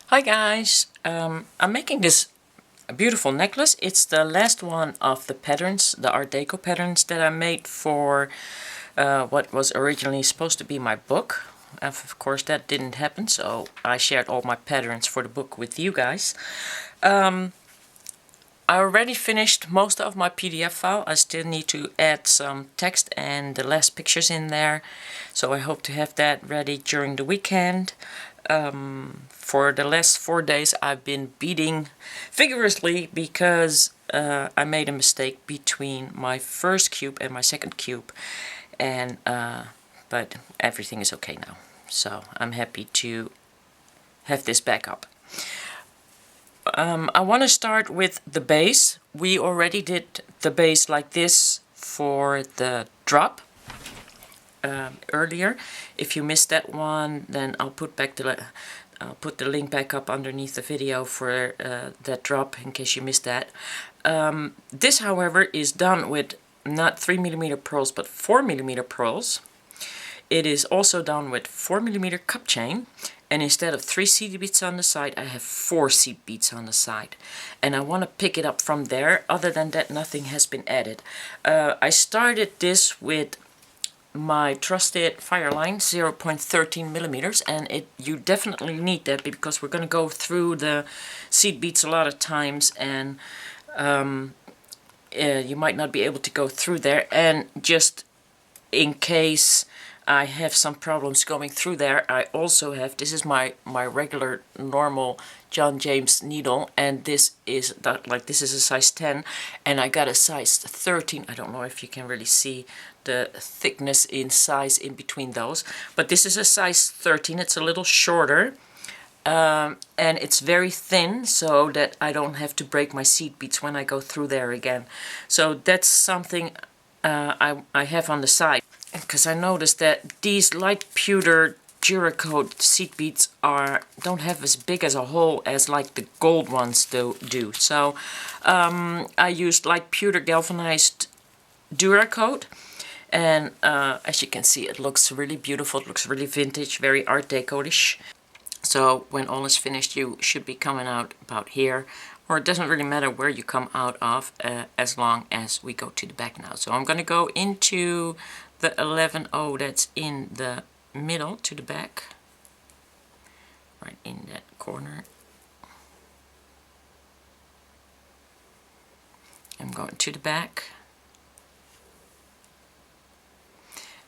Hi guys, I'm making this beautiful necklace. It's the last one of the patterns, the Art Deco patterns that I made for what was originally supposed to be my book. Of course that didn't happen, so I shared all my patterns for the book with you guys. I already finished most of my PDF file. I still need to add some text and the last pictures in there. So I hope to have that ready during the weekend. For the last 4 days I've been beading vigorously because I made a mistake between my first cube and my second cube. And but everything is okay now. So I'm happy to have this back up. I want to start with the base. We already did the base like this for the drop earlier. If you missed that one, then I'll put the link back up underneath the video for that drop in case you missed that. This, however, is done with not 3mm pearls but 4mm pearls. It is also done with 4mm cup chain, and instead of 3 seed beads on the side I have 4 seed beads on the side, and I want to pick it up from there. Other than that, nothing has been added. I started this with my trusted Fireline 0.13mm, and you definitely need that because we're going to go through the seed beads a lot of times, and you might not be able to go through there, and just in case I have some problems going through there, I also have, this is my regular normal John James needle, and this is this is a size 10, and I got a size 13. I don't know if you can really see the thickness in size in between those, but this is a size 13. It's a little shorter, and it's very thin so that I don't have to break my seed beads when I go through there again. So that's something I have on the side, because I noticed that these light pewter Duracoat seed beads don't have as big as a hole as like the gold ones do. So I used light pewter galvanized Duracoat, and as you can see, it looks really beautiful. It looks really vintage, very Art Deco-ish. So when all is finished, you should be coming out about here, or it doesn't really matter where you come out of, as long as we go to the back now. So I'm going to go into the 11-0 that's in the middle to the back, right in that corner. I'm going to the back,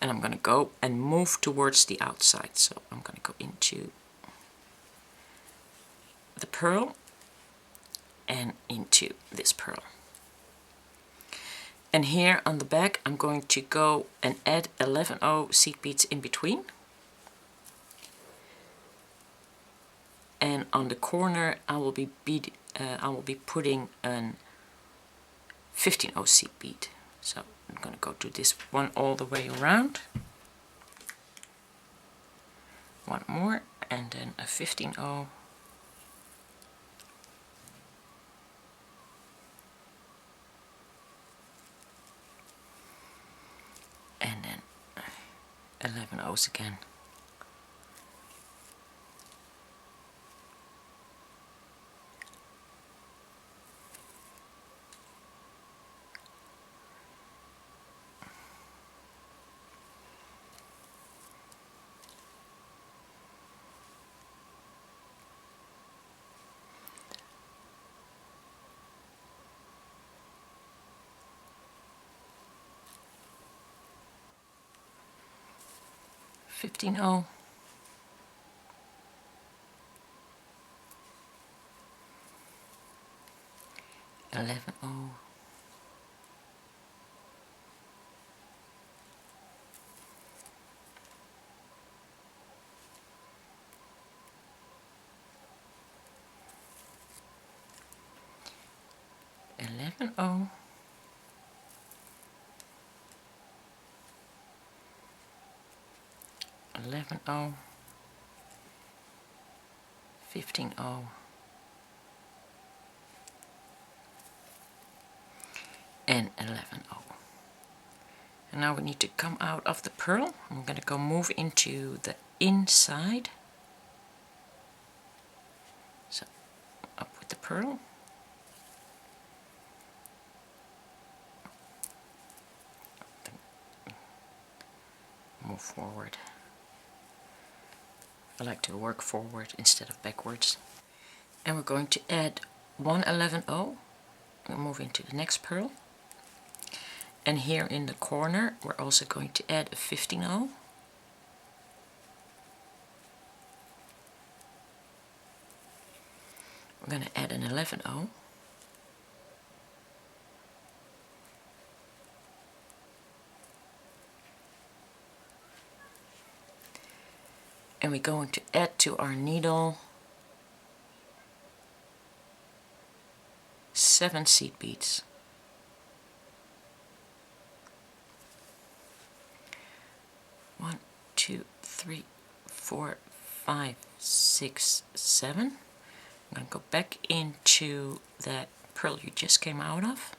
and I'm going to go and move towards the outside. So I'm going to go into the pearl and into this pearl. And here on the back I'm going to go and add 11-0 seed beads in between. And on the corner I will be putting an 15-0 seed bead. So I'm going to go to this one all the way around. One more, and then a 15-0. And then 11 O's again. Fifteen O. 11-0. Eleven O. 11-0. 15-0. And 11-0. And now we need to come out of the pearl. I'm going to go move into the inside. pearl. Move forward. I like to work forward instead of backwards. And we're going to add 111.0. We'll move into the next pearl. And here in the corner we're also going to add a 15.0. We're going to add an 11.0. And we're going to add to our needle 7 seed beads. 1, 2, 3, 4, 5, 6, 7. I'm going to go back into that pearl you just came out of.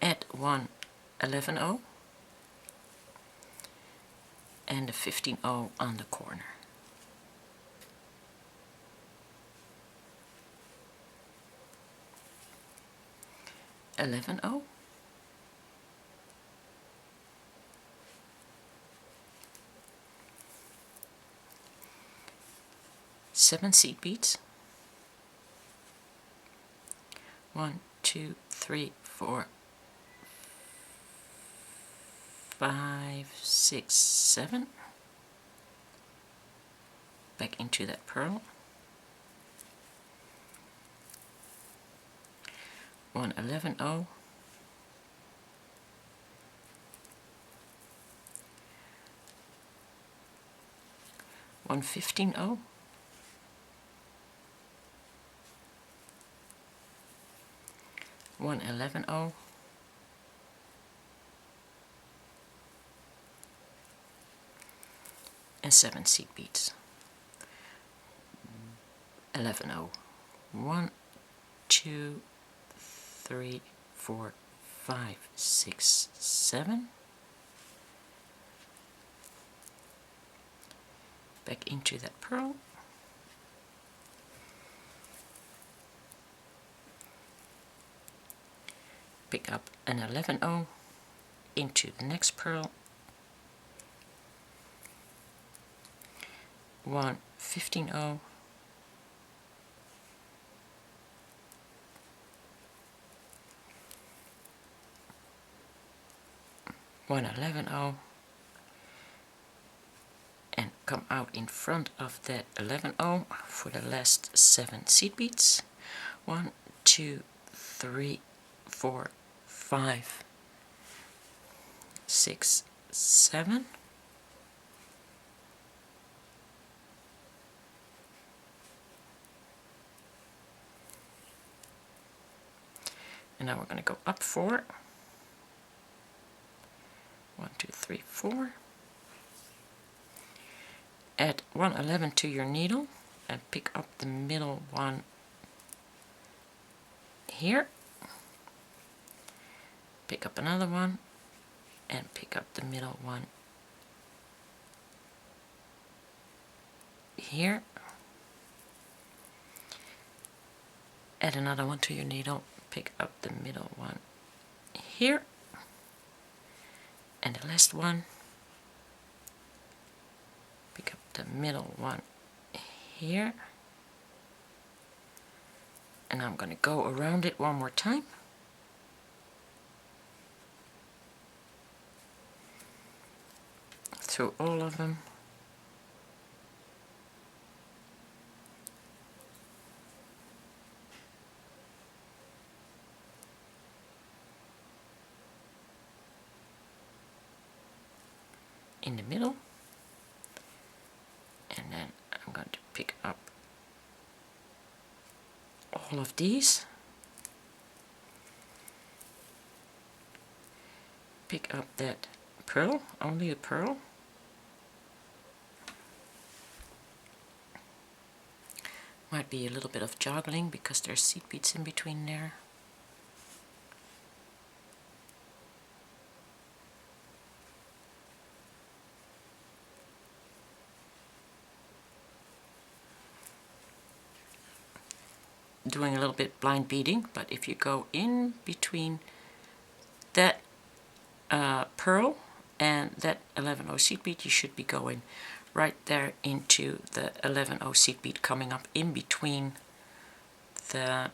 Add 111.0 and a 15.0 on the corner. $11.0 7 seed beads. 1, 2, 3, 4, 5, 6, 7. Back into that pearl. 111.0. 115.0. 111.0. and 7 seed beads. 11.0. 1, 2, 3, 4, 5, 6, 7. Back into that pearl. Pick up an 11.0 into the next pearl. 1, 15.0. 111.0 and come out in front of that 11.0 for the last 7 seed beads. 1, 2, 3, 4, 5, 6, 7. And now we're going to go up 4. 1, 2, 3, 4. Add 111 to your needle and pick up the middle one here. Pick up another one and pick up the middle one here. Add another one to your needle, pick up the middle one here. And the last one, pick up the middle one here. And I'm going to go around it one more time. Through all of them. In the middle, and then I'm going to pick up all of these, pick up that pearl, only a pearl, might be a little bit of juggling because there's seed beads in between there. doing a little bit blind beading, but if you go in between that pearl and that 11/0 seed bead, you should be going right there into the 11/0 seed bead, coming up in between the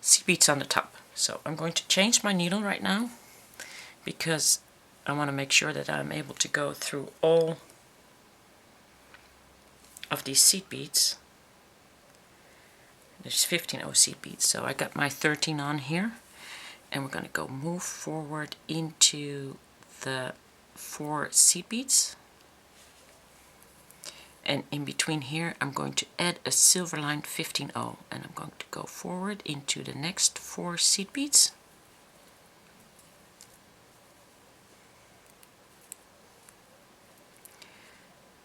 seed beads on the top. So I'm going to change my needle right now because I want to make sure that I'm able to go through all of these seed beads. There's 15/0 seed beads, so I got my 13 on here, and we're going to go move forward into the 4 seed beads, and in between here I'm going to add a silver lined 15/0, and I'm going to go forward into the next 4 seed beads.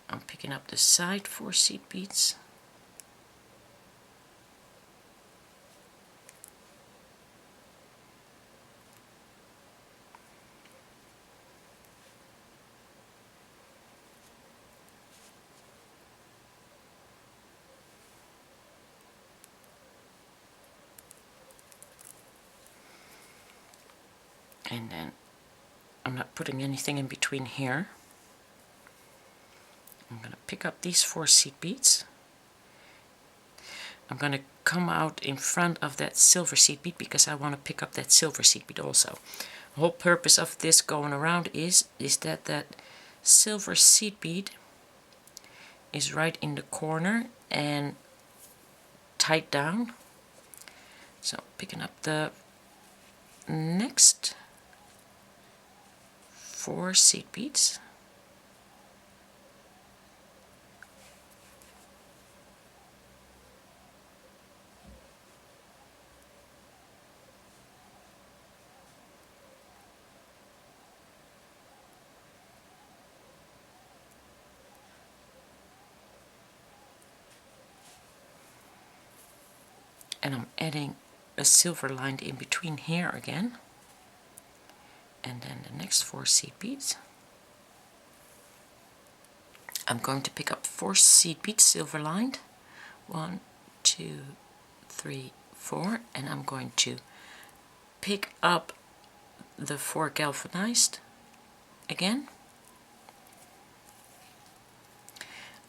I'm picking up the side 4 seed beads. And then I'm not putting anything in between here. I'm going to pick up these 4 seed beads. I'm going to come out in front of that silver seed bead because I want to pick up that silver seed bead also. The whole purpose of this going around is that that silver seed bead is right in the corner and tight down. So picking up the next 4 seed beads. And I'm adding a silver line in between here again. And then the next 4 seed beads. I'm going to pick up 4 seed beads silver lined. 1, 2, 3, 4. And I'm going to pick up the 4 galvanized again.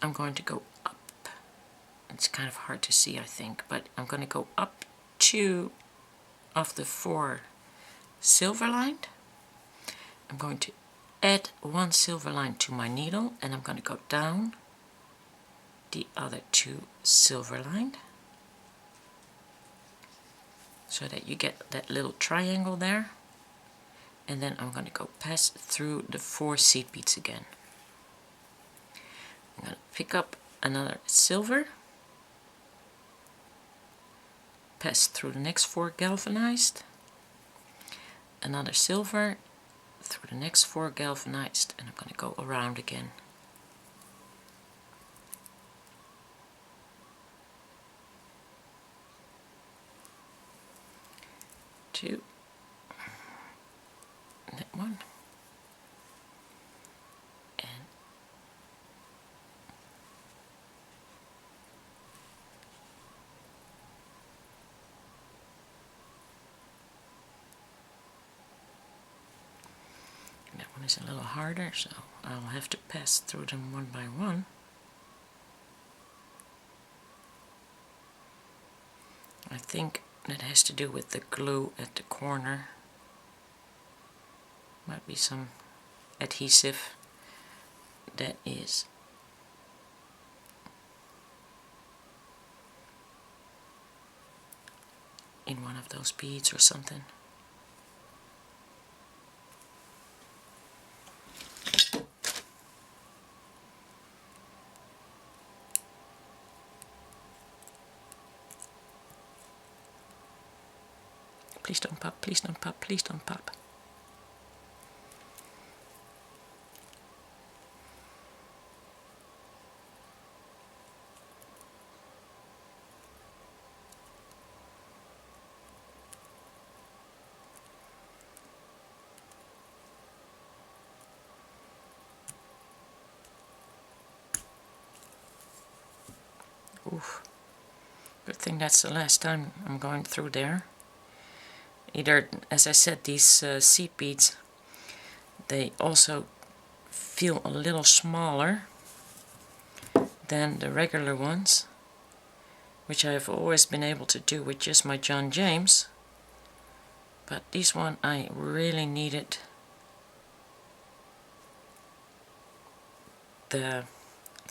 I'm going to go up. It's kind of hard to see, I think, but I'm going to go up 2 of the 4 silver lined. I'm going to add 1 silver line to my needle, and I'm going to go down the other 2 silver lined, so that you get that little triangle there. And then I'm going to go pass through the 4 seed beads again. I'm going to pick up another silver, pass through the next 4 galvanized, another silver, through the next 4 galvanized, and I'm going to go around again. Two, that one, and that one is a little harder, so I'll have to pass through them one by one. I think that has to do with the glue at the corner. Might be some adhesive that is in one of those beads or something. Please don't pop, please don't pop, please don't pop. Oof. Good thing that's the last time I'm going through there. Either, as I said, these seed beads, they also feel a little smaller than the regular ones, which I've always been able to do with just my John James. But this one I really needed the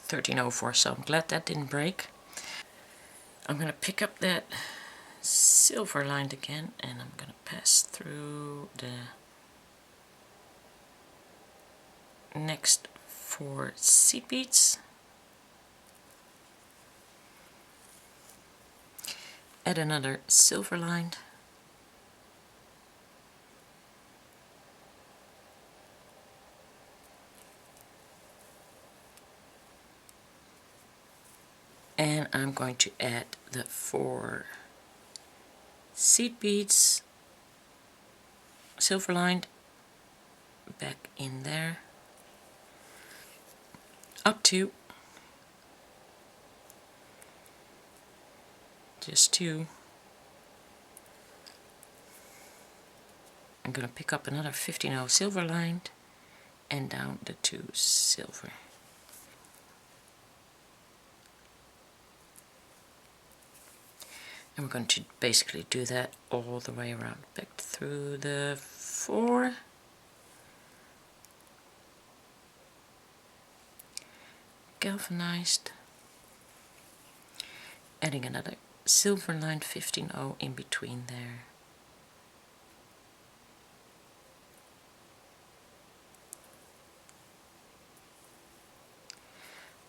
1304, so I'm glad that didn't break. I'm going to pick up that silver line again, and I'm going to pass through the next 4 seed beads. Add another silver line. And I'm going to add the 4 seed beads, silver lined, back in there, up to just 2. I'm going to pick up another 15-0 silver lined and down the 2 silver. And we're going to basically do that all the way around, back through the 4. Galvanized. Adding another silver line 15-0 in between there.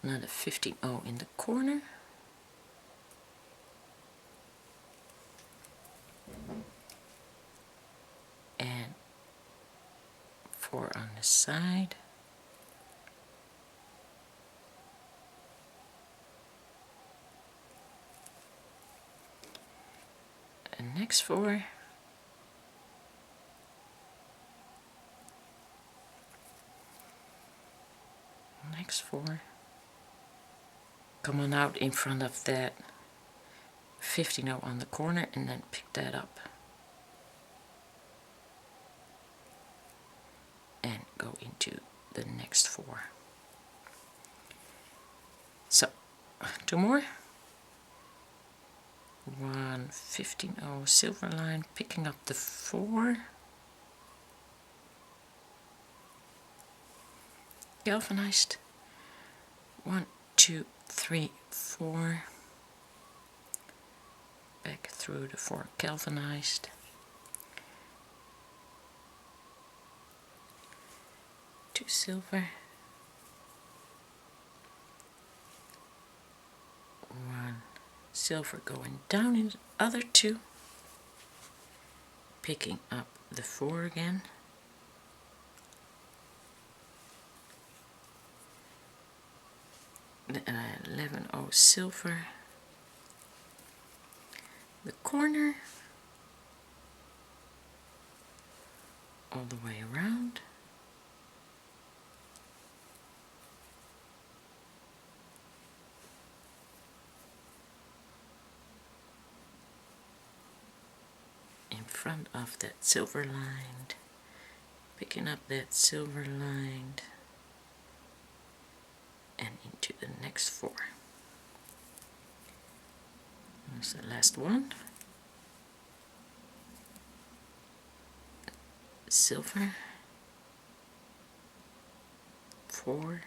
Another 15-0 in the corner. And 4 on the side. And next 4. Next 4. Come on out in front of that 15-0 on the corner and then pick that up. And go into the next 4. So, 2 more. 1 15-0 silver line, picking up the 4. Galvanized. 1 2 3 4. Back through the 4 galvanized. 2 silver. 1 silver going down in the other 2. Picking up the 4 again. 11-0 silver. The corner. All the way around. In front of that silver lined. Picking up that silver lined. And into the next 4. That's the last one. Silver. 4.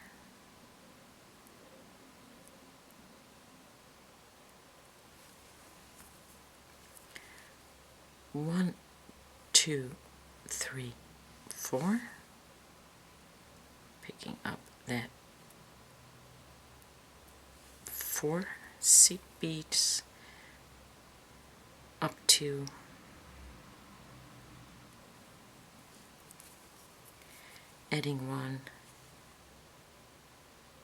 One, 2, 3, 4. Picking up that 4 seed beads up to adding 1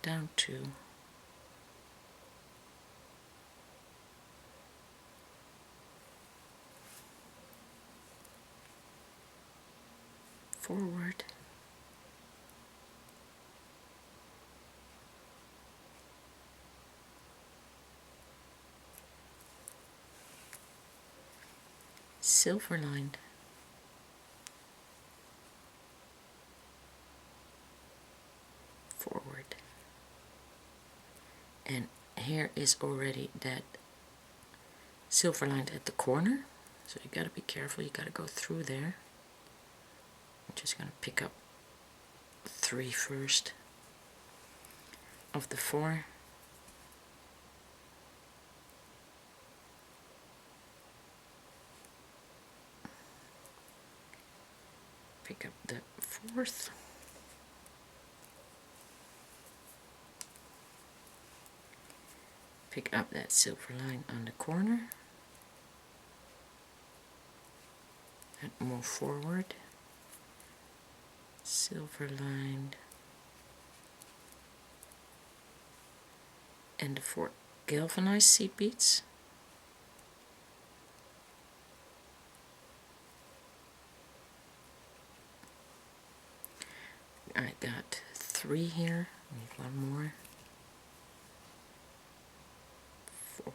down 2 forward, silver lined. Forward. And here is already that silver lined at the corner, so you gotta be careful, you gotta go through there. I'm just gonna pick up 3 first of the 4. Pick up the 4th. Pick up that silver line on the corner and move forward. Silver lined and the 4 galvanized seed beads. I got 3 here, I need 1 more. 4.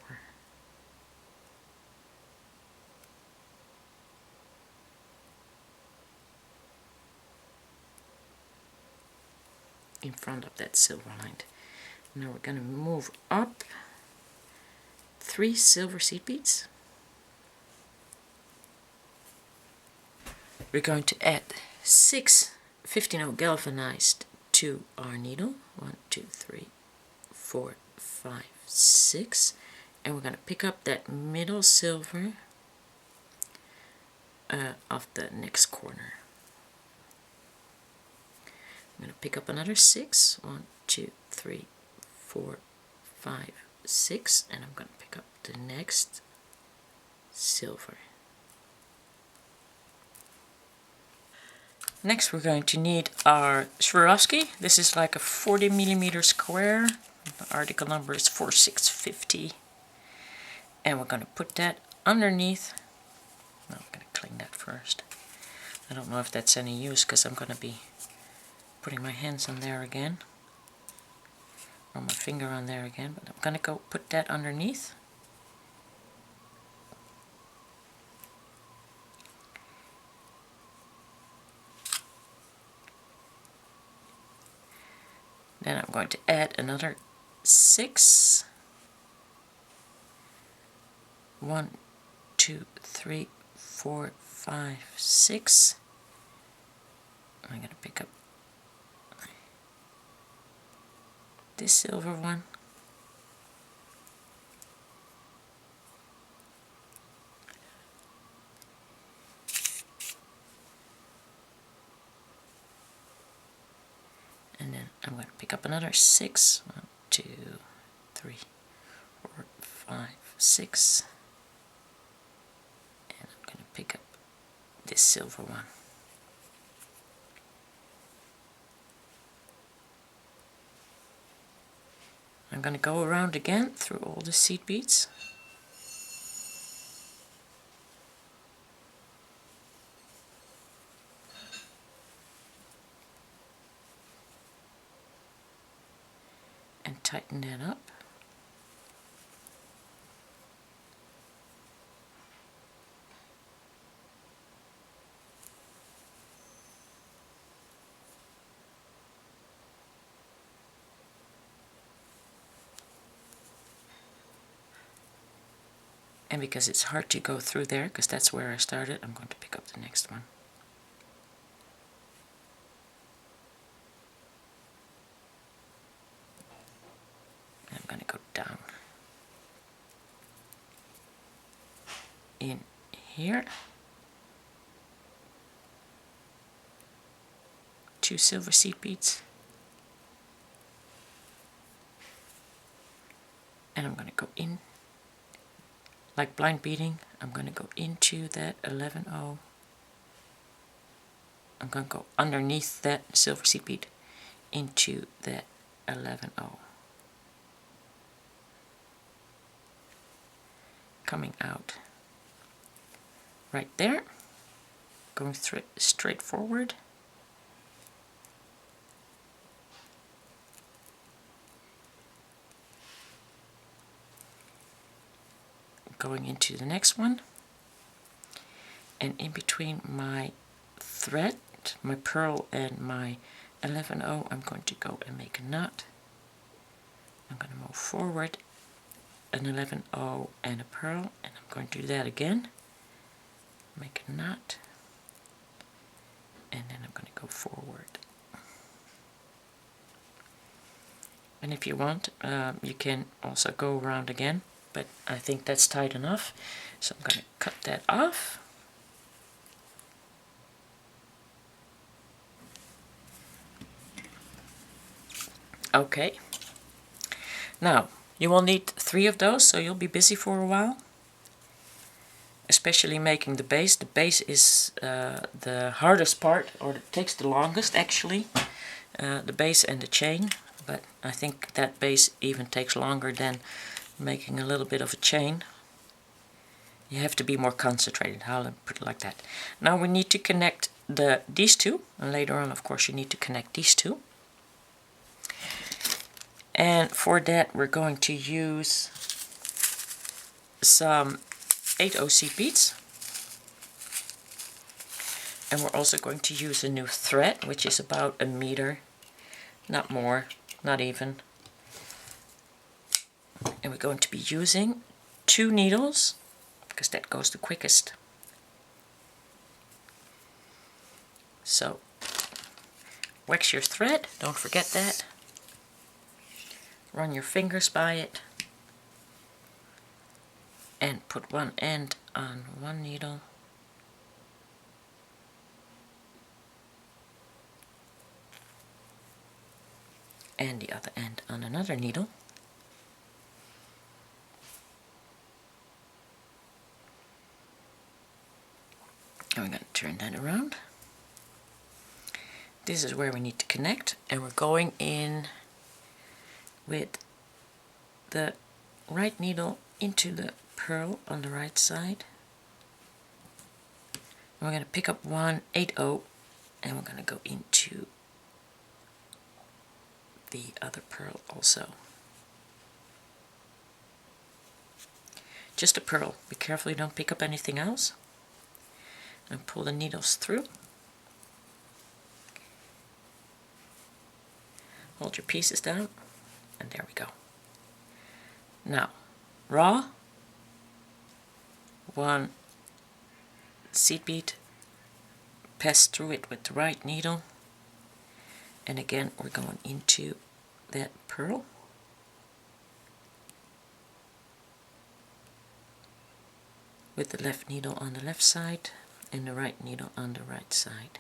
In front of that silver lined. Now we're going to move up 3 silver seed beads. We're going to add 6 15-0 galvanized to our needle. 1, 2, 3, 4, 5, 6. And we're going to pick up that middle silver of the next corner. I'm going to pick up another 6. 1, 2, 3, 4, 5, 6. And I'm going to pick up the next silver. Next we're going to need our Swarovski. This is like a 40mm square. The article number is 4650. And we're going to put that underneath. No, I'm going to clean that first. I don't know if that's any use because I'm going to be putting my hands on there again. Or my finger on there again. But I'm going to go put that underneath. Then I'm going to add another 6. 1, 2, 3, 4, 5, 6. I'm going to pick up this silver one. And then I'm going to pick up another 6. 1, 2, 3, 4, 5, 6. And I'm going to pick up this silver one. I'm going to go around again through all the seed beads. And tighten that up. And because it's hard to go through there, because that's where I started, I'm going to pick up the next one. And I'm going to go down. In here. 2 silver seed beads. And I'm going to go in. Like blind beading, I'm going to go into that 11-0. I'm going to go underneath that silver seed bead into that 11-0. Coming out right there, going straight forward. Going into the next one, And in between my thread, my pearl and my 11-0, I'm going to go and make a knot. I'm going to move forward an 11-0 and a pearl, and I'm going to do that again. Make a knot, and then I'm going to go forward. And if you want, you can also go around again, but I think that's tight enough, so I'm going to cut that off. Okay, now you will need 3 of those, so you'll be busy for a while, especially making the base. The base is the hardest part, or it takes the longest actually, the base and the chain, but I think that base even takes longer than making a little bit of a chain. You have to be more concentrated, I'll put it like that. Now we need to connect these two, and later on of course you need to connect these two. And for that we're going to use some 8/0 seed beads. And we're also going to use a new thread, which is about 1 meter, not more, not even. And we're going to be using 2 needles, because that goes the quickest. So, wax your thread, don't forget that. Run your fingers by it, and put one end on one needle, and the other end on another needle. And we're going to turn that around. This is where we need to connect, and we're going in with the right needle into the pearl on the right side. And we're going to pick up one 8/0, and we're going to go into the other pearl also. Just a pearl. Be careful you don't pick up anything else. And pull the needles through. Hold your pieces down, and there we go. Now, raw, 1 seed bead, pass through it with the right needle, and again we're going into that pearl. With the left needle on the left side and the right needle on the right side.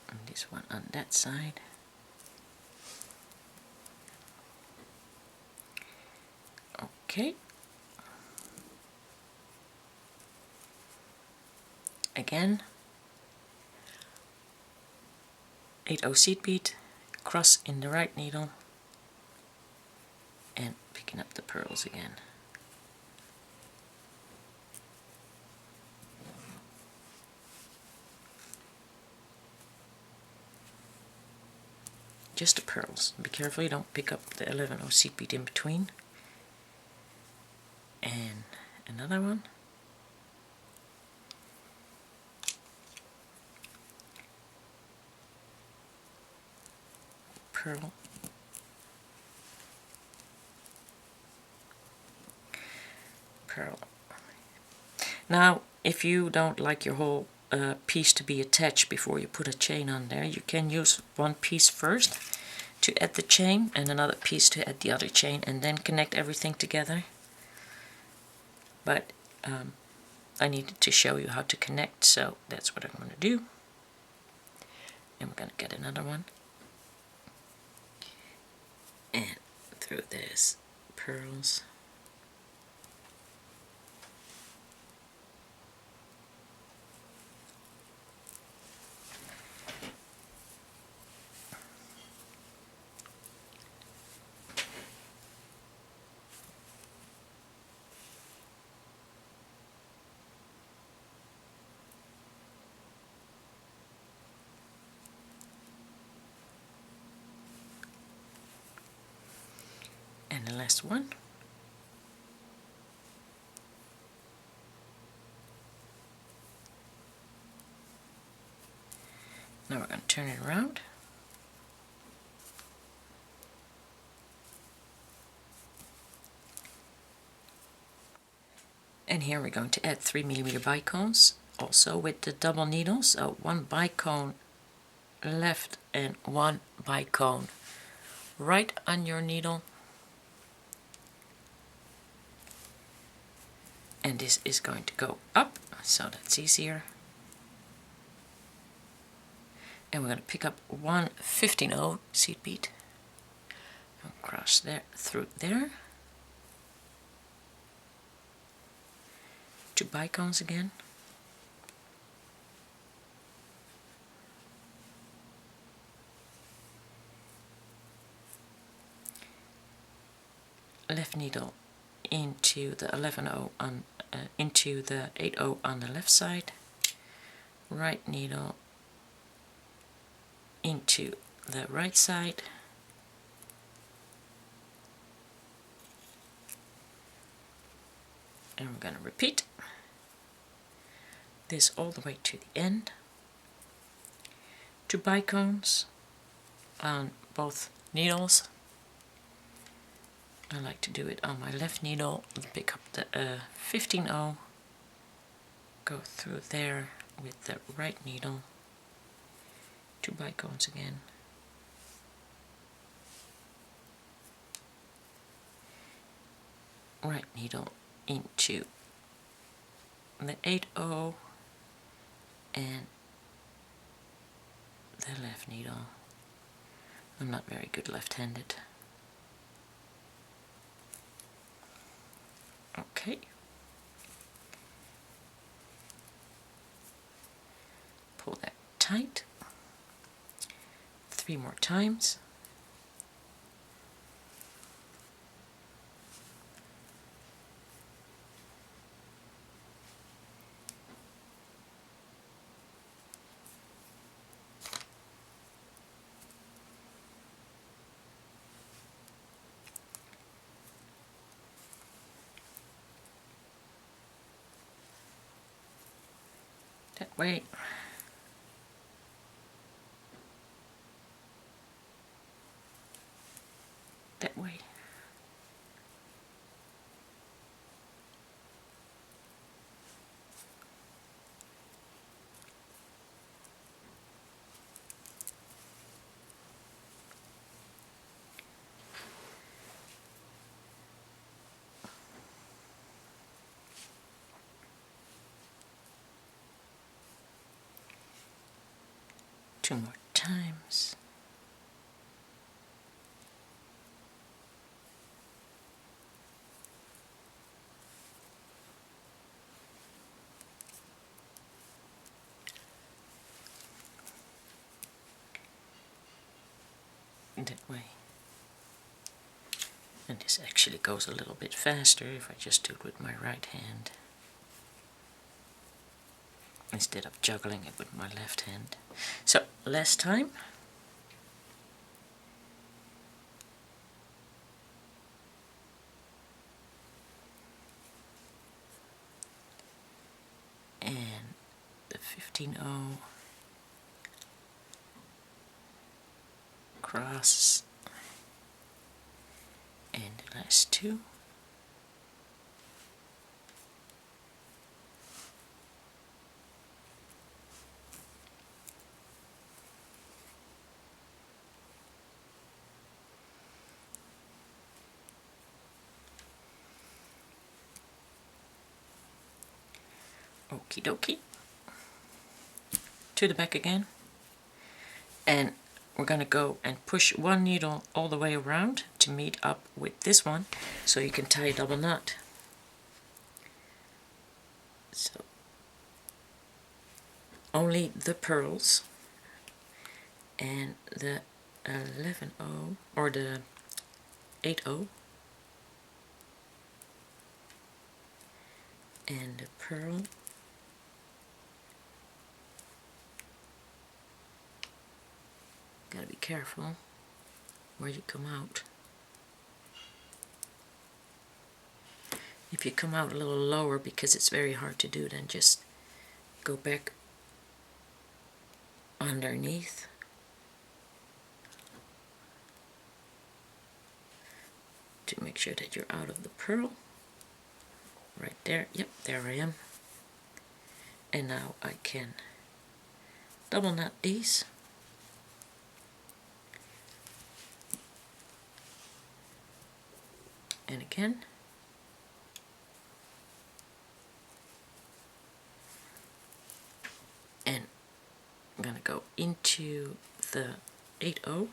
And this one on that side. Okay. Again, 8/0 seed bead, cross in the right needle, and picking up the pearls again. Just the pearls. Be careful you don't pick up the 11/0 seed bead in between. And another one. Pearl. Pearl. Now, if you don't like your whole piece to be attached before you put a chain on there, you can use one piece first to add the chain and another piece to add the other chain, and then connect everything together. But I needed to show you how to connect, so that's what I'm going to do. And we're going to get another one. And through this pearls. And the last one. Now we're going to turn it around. And here we're going to add 3mm bicones, also with the double needle. So one bicone left and one bicone right on your needle. And this is going to go up, so that's easier. And we're going to pick up one 15-0 seed bead and cross there through there. 2 bicones again. Left needle into the 11-0 on into the 8-0 on the left side. Right needle into the right side. And we're going to repeat this all the way to the end. 2 bicones on both needles. I like to do it on my left needle, pick up the 15-0, go through there with the right needle, 2 bicones again, right needle into the 8-0 and the left needle. I'm not very good left-handed. Okay. Pull that tight. 3 more times. That way. That way. Two more times. That way. And this actually goes a little bit faster if I just do it with my right hand, instead of juggling it with my left hand. So, last time. And the 15-0 cross, and the last 2. Okie dokie. To the back again. And we're going to go and push one needle all the way around to meet up with this one, so you can tie a double knot. So only the pearls and the 11-0 or the 8-0 and the pearl Gotta be careful where you come out. If you come out a little lower because it's very hard to do, then just go back underneath. To make sure that you're out of the purl. Right there, yep, there I am. And now I can double knot these. And again. And I'm going to go into the 8/0,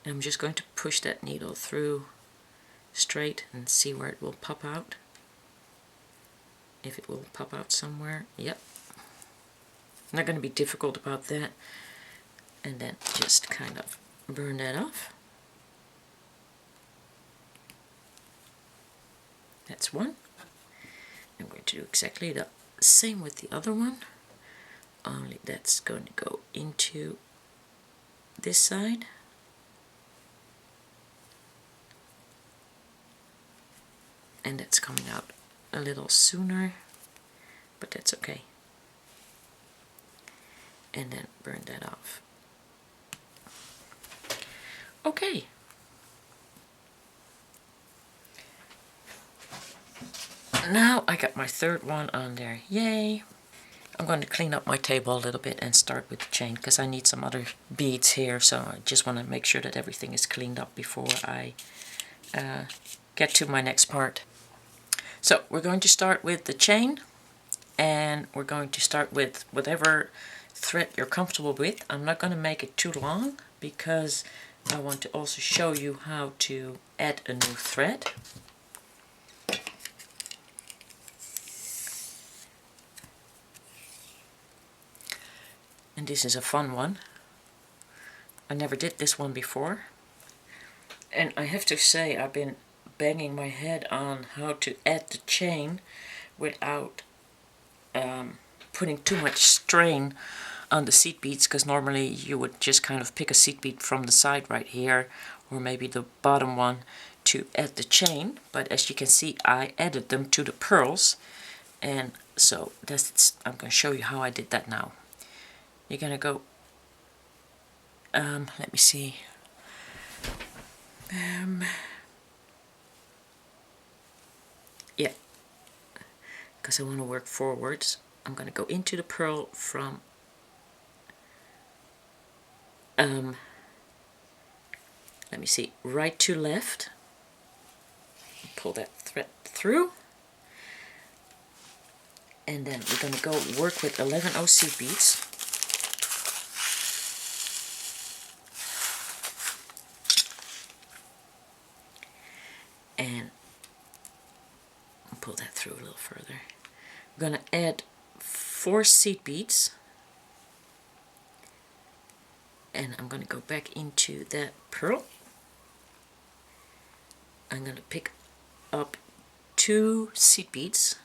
and I'm just going to push that needle through straight and see where it will pop out. If it will pop out somewhere, yep. Not going to be difficult about that. And then just kind of burn that off. That's one. I'm going to do exactly the same with the other one, only that's going to go into this side. And that's coming out a little sooner, but that's okay. And then burn that off. Okay. Now I got my third one on there. Yay! I'm going to clean up my table a little bit and start with the chain because I need some other beads here, so I just want to make sure that everything is cleaned up before I get to my next part. So we're going to start with the chain, and we're going to start with whatever thread you're comfortable with. I'm not going to make it too long because I want to also show you how to add a new thread. And this is a fun one. I never did this one before. And I have to say, I've been banging my head on how to add the chain without putting too much strain on the seed beads, because normally you would just kind of pick a seed bead from the side right here, or maybe the bottom one, to add the chain. But as you can see, I added them to the pearls, and so I'm going to show you how I did that now. You're going to go, let me see, yeah, because I want to work forwards. I'm going to go into the pearl from let me see, right to left. Pull that thread through, and then we're going to go work with 11/0 seed beads. And pull that through a little further. I'm going to add 4 seed beads, and I'm going to go back into that pearl. I'm going to pick up 2 seed beads,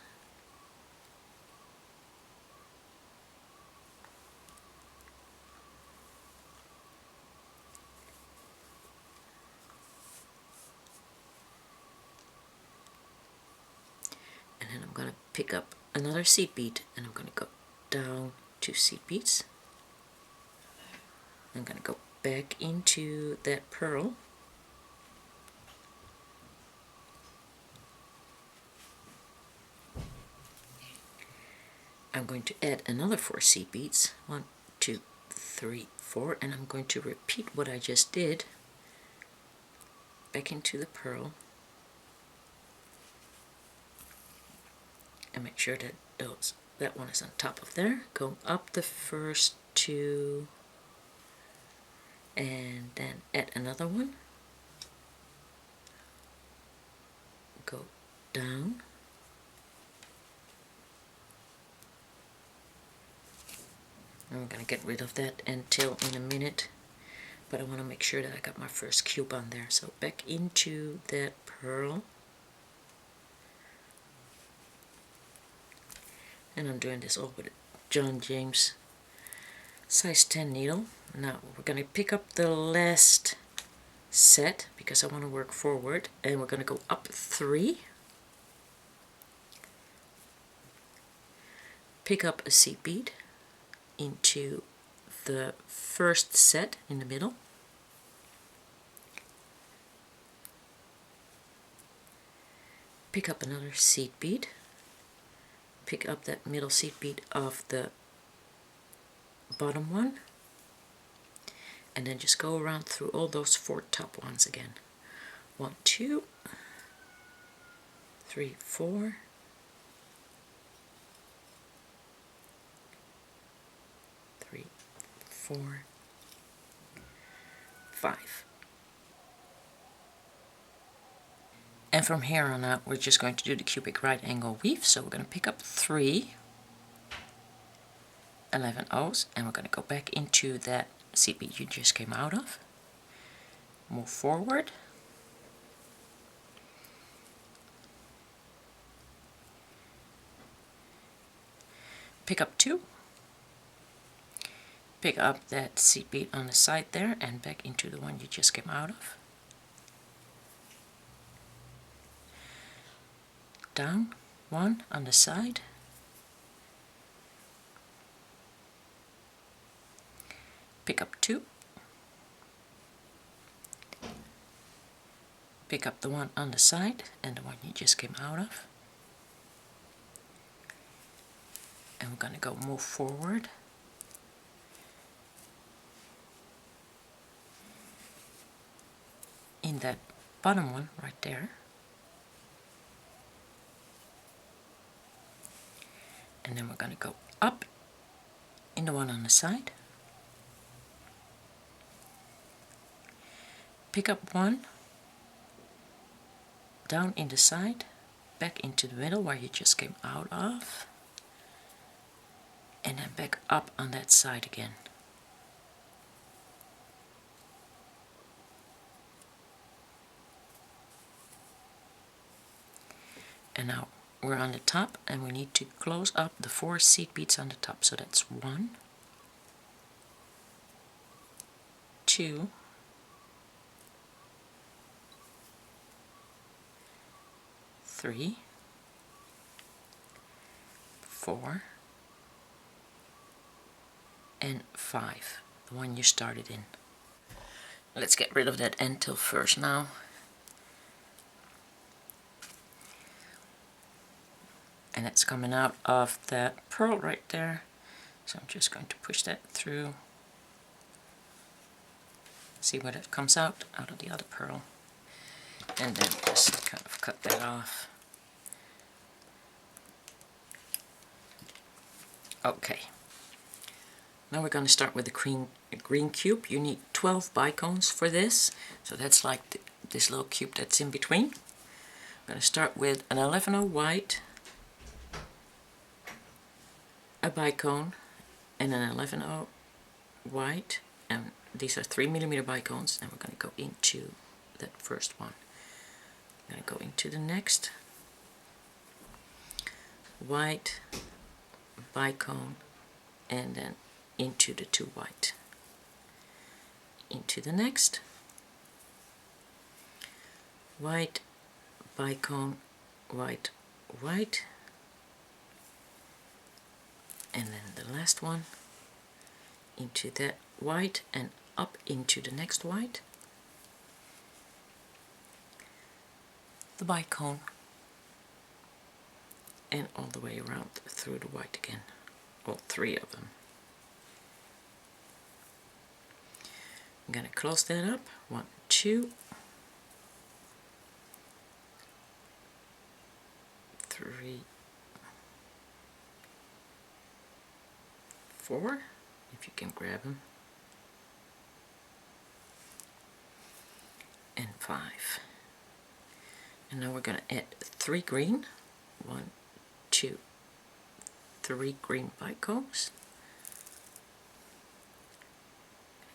and then I'm going to pick up another seed bead, and I'm going to go down 2 seed beads. I'm going to go back into that pearl, I'm going to add another 4 seed beads, 1, 2, 3, 4, and I'm going to repeat what I just did back into the pearl, and make sure that that one is on top of there. Go up the first 2, and then add another one. Go down. I'm going to get rid of that until in a minute, but I want to make sure that I got my first cube on there. So back into that pearl, and I'm doing this all with a John James size 10 needle. Now we're going to pick up the last set because I want to work forward, and we're going to go up 3, pick up a seed bead into the first set in the middle, pick up another seed bead, pick up that middle seed bead of the bottom one, and then just go around through all those 4 top ones again. 1, 2, 3, 4, 3, 4, 5. And from here on out, we're just going to do the cubic right angle weave. So we're going to pick up 3 11 O's, and we're going to go back into that seed bead you just came out of. Move forward. Pick up 2. Pick up that seed bead on the side there and back into the one you just came out of. Down 1 on the side. Pick up 2. Pick up the one on the side and the one you just came out of. And we're going to go move forward. In that bottom one right there. And then we're going to go up in the one on the side. Pick up 1, down in the side, back into the middle where you just came out of, and then back up on that side again. And now we're on the top, and we need to close up the 4 seed beads on the top. So that's 1, 2, 3, 4, and 5, the one you started in. Let's get rid of that end till first now. And it's coming out of that pearl right there. So I'm just going to push that through. See what it comes out of the other pearl. And then just kind of cut that off. Okay. Now we're going to start with the green cube. You need 12 bicones for this. So that's like this little cube that's in between. I'm going to start with an 11O white, a bicone, and an 11O white, and these are 3mm bicones, and we're going to go into that first one. I'm going to go into the next white, bicone, and then into the 2 white. Into the next white, bicone, white, white, and then the last one into that white and up into the next white, the bicone, and all the way around through the white again, all 3 of them. I'm going to close that up. 1, 2, 3, 4, if you can grab them, and 5. And now we're going to add 3 green. 1, 2, 3 green bicones.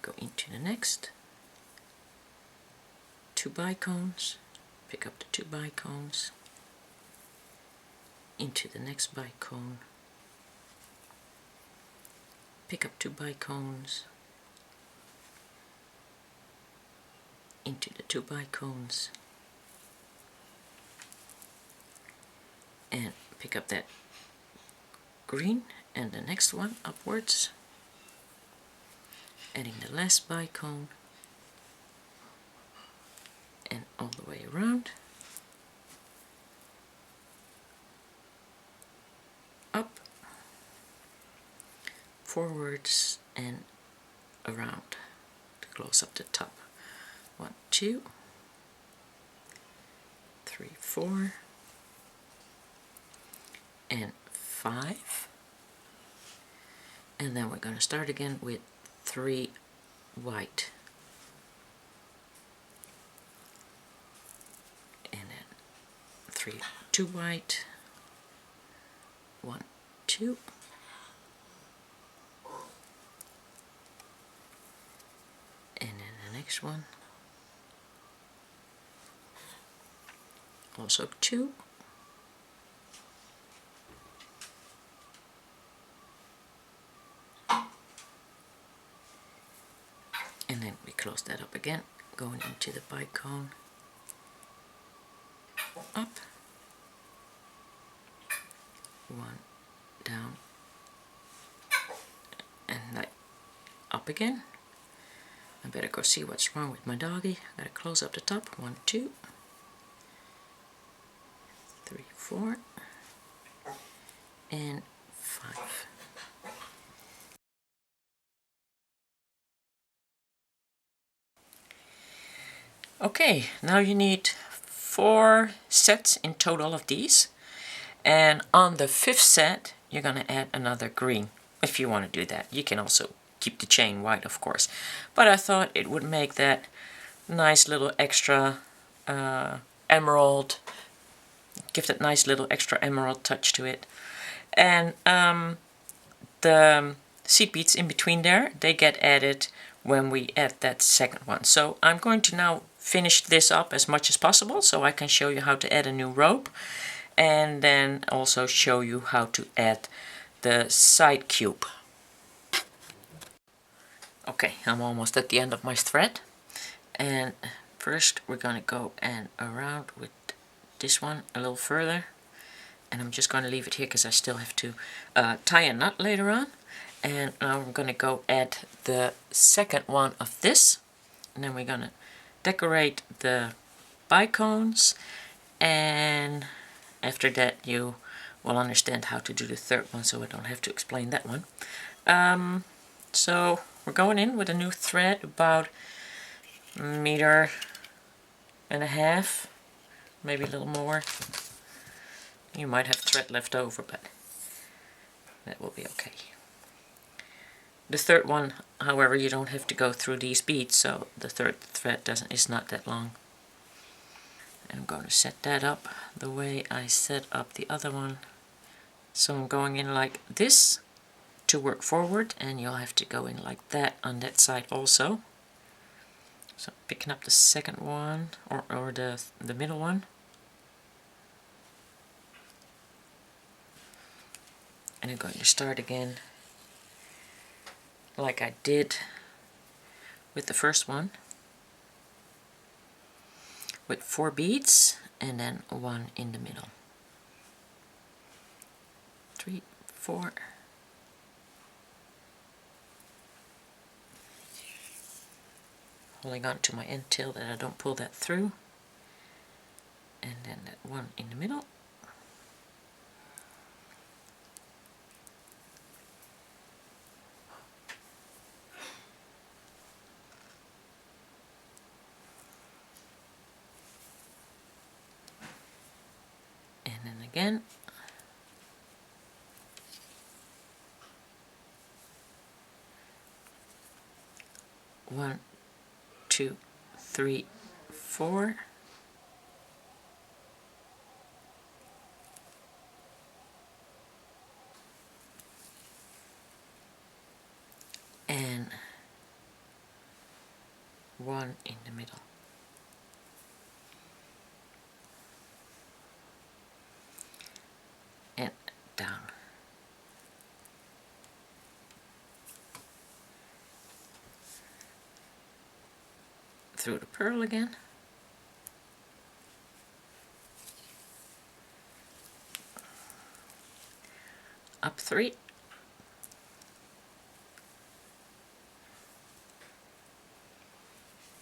Go into the next 2 bicones, pick up the 2 bicones, into the next bicone, pick up 2 bicones, into the 2 bicones, and pick up that green and the next one upwards, adding the last bicone, and all the way around, up, forwards, and around to close up the top. 1, 2, 3, 4, and 5. And then we're going to start again with 3 white. And then 2 white, 1, 2, and then the next one, also 2, and then we close that up again, going into the bicone, up, 1, down, and like up again. I better go see what's wrong with my doggy. I gotta close up the top. 1, 2, 3, 4, and 5. Okay, now you need 4 sets in total of these, and on the 5th set you're going to add another green. If you want to do that, you can also keep the chain white, of course, but I thought it would make that nice little extra emerald, give that nice little extra emerald touch to it. And the seed beads in between there, they get added when we add that second one. So I'm going to now finish this up as much as possible so I can show you how to add a new rope, and then also show you how to add the side cube. Okay, I'm almost at the end of my thread, and first we're going to go and around with this one a little further, and I'm just going to leave it here because I still have to tie a knot later on. And now I'm going to go add the second one of this, and then we're going to decorate the bicones, and after that you will understand how to do the third one, so I don't have to explain that one. So we're going in with a new thread about 1.5 meters, maybe a little more. You might have thread left over, but that will be okay. The third one, however, you don't have to go through these beads, so the third thread is not that long. And I'm going to set that up the way I set up the other one. So I'm going in like this to work forward, and you'll have to go in like that on that side also. So picking up the second one, or the middle one. And I'm going to start again like I did with the first one, with 4 beads and then 1 in the middle. 3, 4, holding on to my end tail that I don't pull that through, and then that 1 in the middle. And then again. One, 2, 3, 4. And 1 in the middle. And down. Through the purl again. Up 3,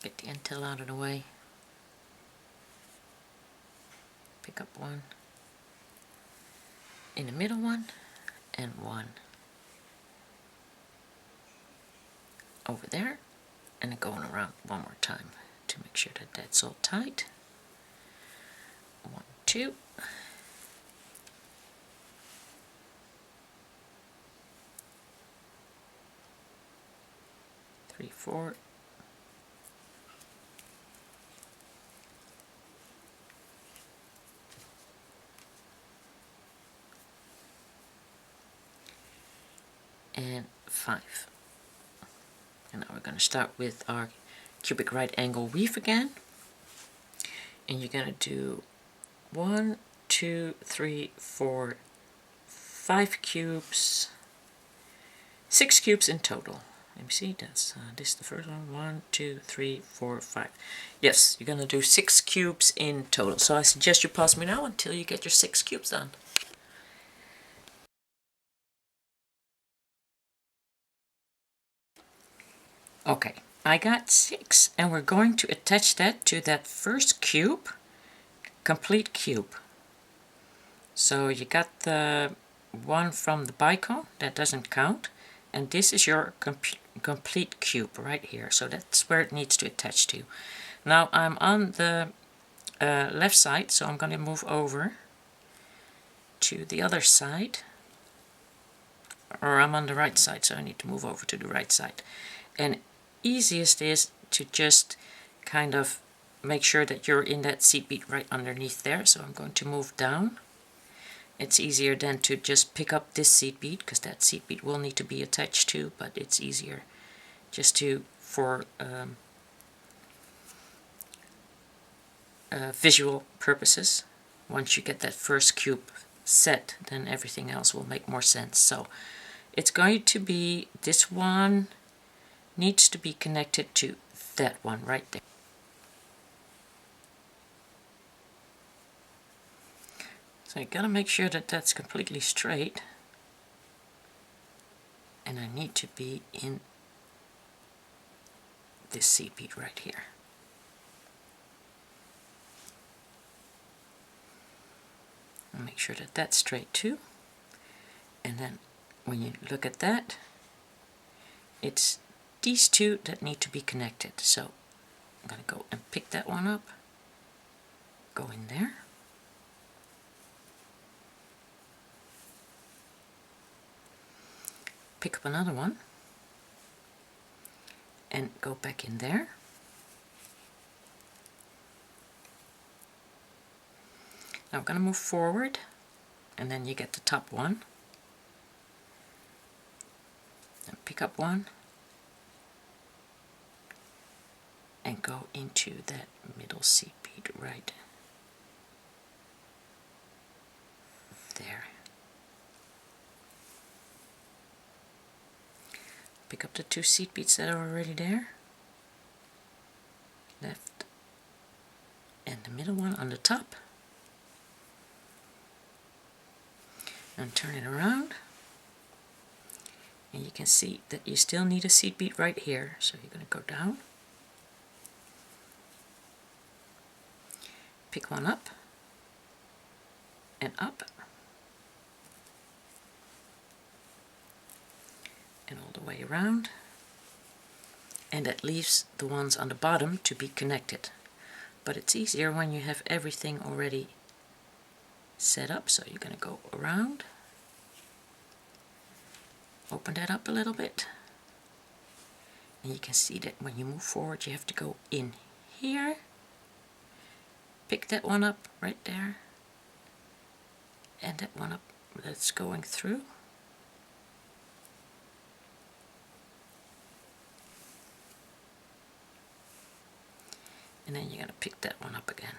get the end tail out of the way. Pick up one in the middle one and one over there, and then going around one more time to make sure that that's all tight. 1, 2. 3, 4. And 5. And now we're going to start with our cubic right angle weave again. And you're going to do 1, 2, 3, 4, 5 cubes, 6 cubes in total. Let me see, that's this is the first one. 1, 2, 3, 4, 5. Yes, you're going to do 6 cubes in total. So I suggest you pause me now until you get your 6 cubes done. Okay, I got 6, and we're going to attach that to that first cube, complete cube. So you got the one from the bicone, that doesn't count, and this is your complete cube right here. So that's where it needs to attach to. Now I'm on the left side, so I'm going to move over to the other side, or I'm on the right side, so I need to move over to the right side. And easiest is to just kind of make sure that you're in that seed bead right underneath there. So I'm going to move down. It's easier than to just pick up this seed bead, because that seed bead will need to be attached to, but it's easier just to, for visual purposes. Once you get that first cube set, then everything else will make more sense. So it's going to be, this one needs to be connected to that one right there. So you gotta make sure that that's completely straight, and I need to be in this seed bead right here. And make sure that that's straight too, and then when you look at that, it's these two that need to be connected. So I'm going to go and pick that one up, go in there, pick up another one, and go back in there. Now I'm going to move forward, and then you get the top one, and pick up one, and go into that middle seed bead right there. Pick up the 2 seed beads that are already there, left, and the middle one on the top, and turn it around, and you can see that you still need a seed bead right here. So you're going to go down, pick one up, and up, and all the way around, and that leaves the ones on the bottom to be connected. But it's easier when you have everything already set up. So you're going to go around, open that up a little bit, and you can see that when you move forward you have to go in here, pick that one up right there, and that one up that's going through, and then you're going to pick that one up again.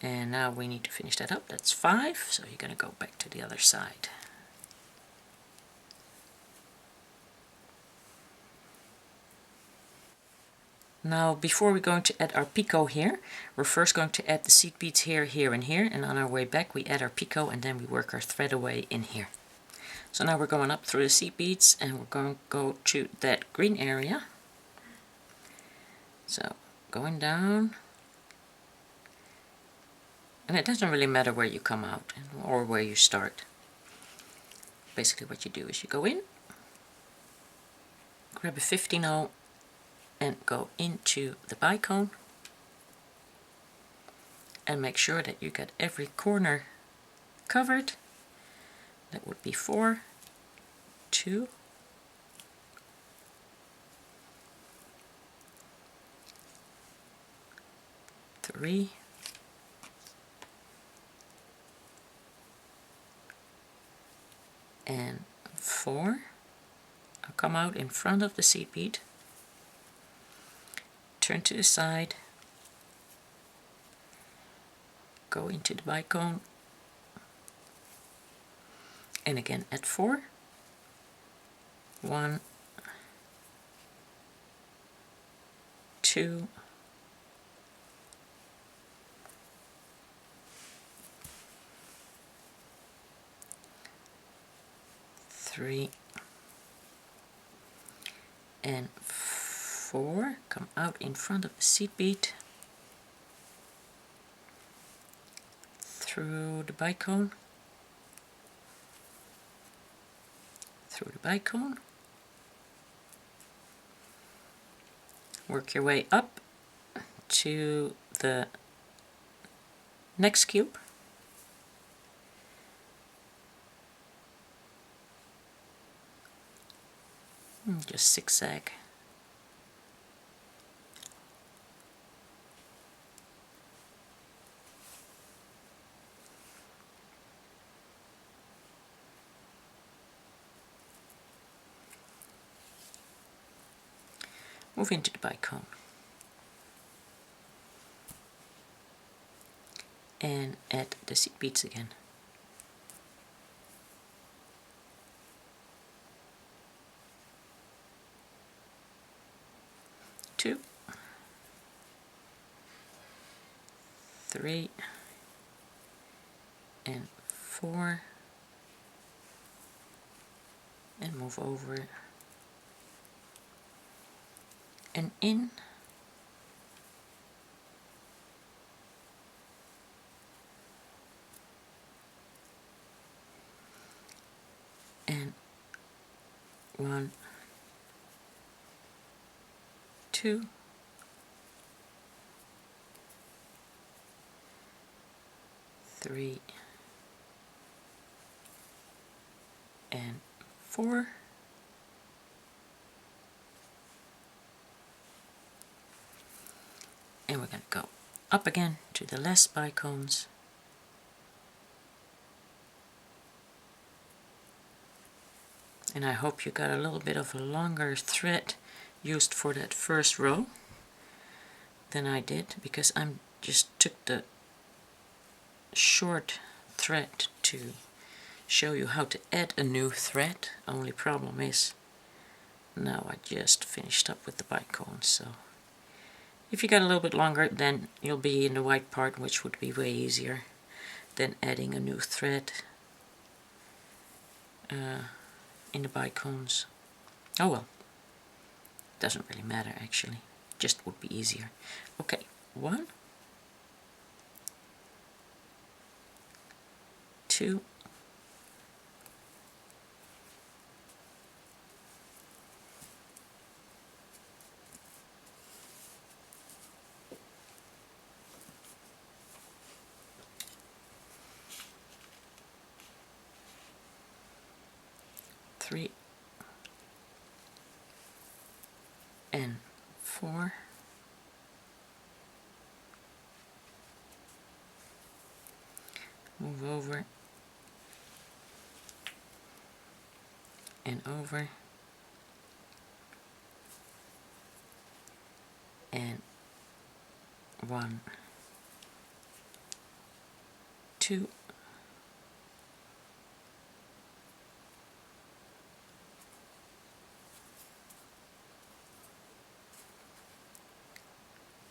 And now we need to finish that up. That's 5, so you're going to go back to the other side. Now before we're going to add our picot here, we're first going to add the seed beads here, here, and here, and on our way back we add our picot, and then we work our thread away in here. So now we're going up through the seed beads and we're going to go to that green area. So going down, and it doesn't really matter where you come out or where you start. Basically what you do is you go in, grab a 15-0 and go into the bicone and make sure that you get every corner covered. That would be 4, 2, 3, and 4. I'll come out in front of the seed bead, turn to the side, go into the bicone, and again at 4. 1, 2, 3, and 4. Come out in front of the seed bead, through the bicone, through the bicone, work your way up to the next cube, just zigzag. Move into the bicone and add the seed beads again. Two, 3, and 4, and move over and in, and 1, 2, 3, and 4, and we're going to go up again to the last bicones, and I hope you got a little bit of a longer thread used for that first row than I did, because I just took the short thread to show you how to add a new thread. Only problem is now I just finished up with the bicone, so if you got a little bit longer then you'll be in the white part, which would be way easier than adding a new thread in the bicones. Oh well, doesn't really matter actually, just would be easier. Okay, 1, 2, 3, and 4, move over and over, and 1, 2,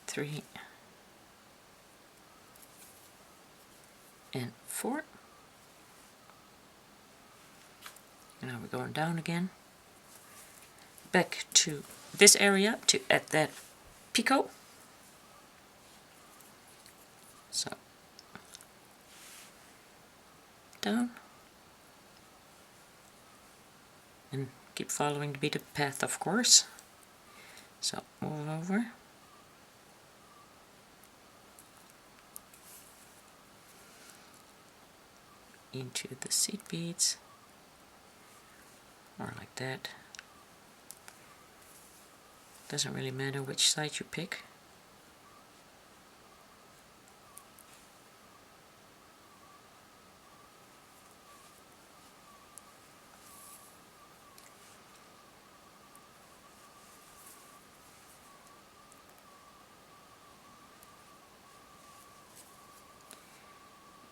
3, and 4. And now we're going down again. Back to this area to add that picot. So, down. And keep following the beaded path, of course. So, move over. Into the seed beads. Or like that. Doesn't really matter which side you pick.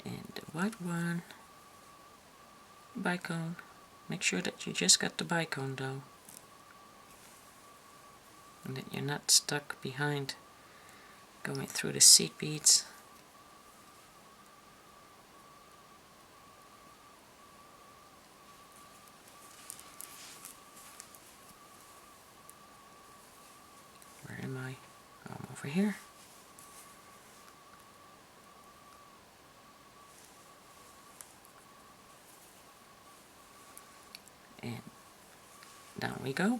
And the white one, bicone. Make sure that you just got the bicone though. And that you're not stuck behind going through the seed beads. Where am I? Oh, I'm over here. And down we go.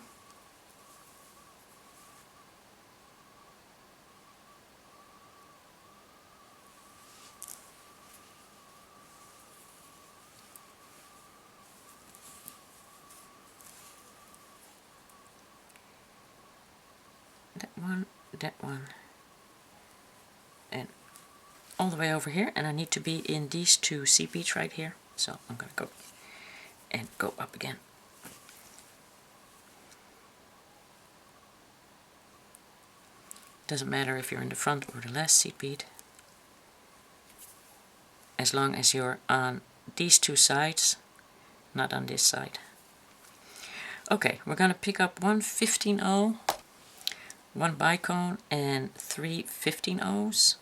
That one, and all the way over here, and I need to be in these two seed beads right here, so I'm going to go and go up again. Doesn't matter if you're in the front or the last seed bead, as long as you're on these two sides, not on this side. Okay, we're going to pick up one 15-0, one bicone, and 3 15-0s.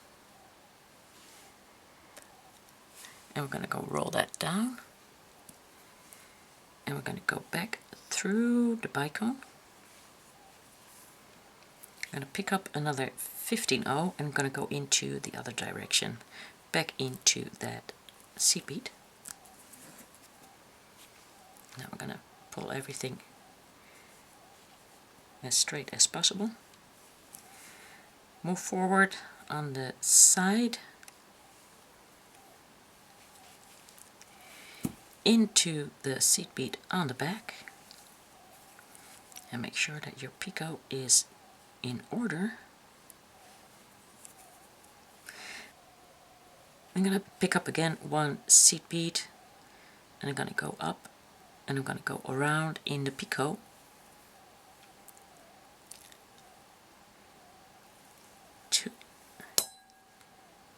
And we're going to go roll that down. And we're going to go back through the bicone. I'm going to pick up another 15-0 and I'm going to go into the other direction, back into that seed bead. Now we're going to pull everything as straight as possible. Move forward on the side into the seed bead on the back, and make sure that your picot is in order. I'm going to pick up again one seed bead, and I'm going to go up, and I'm going to go around in the picot. 2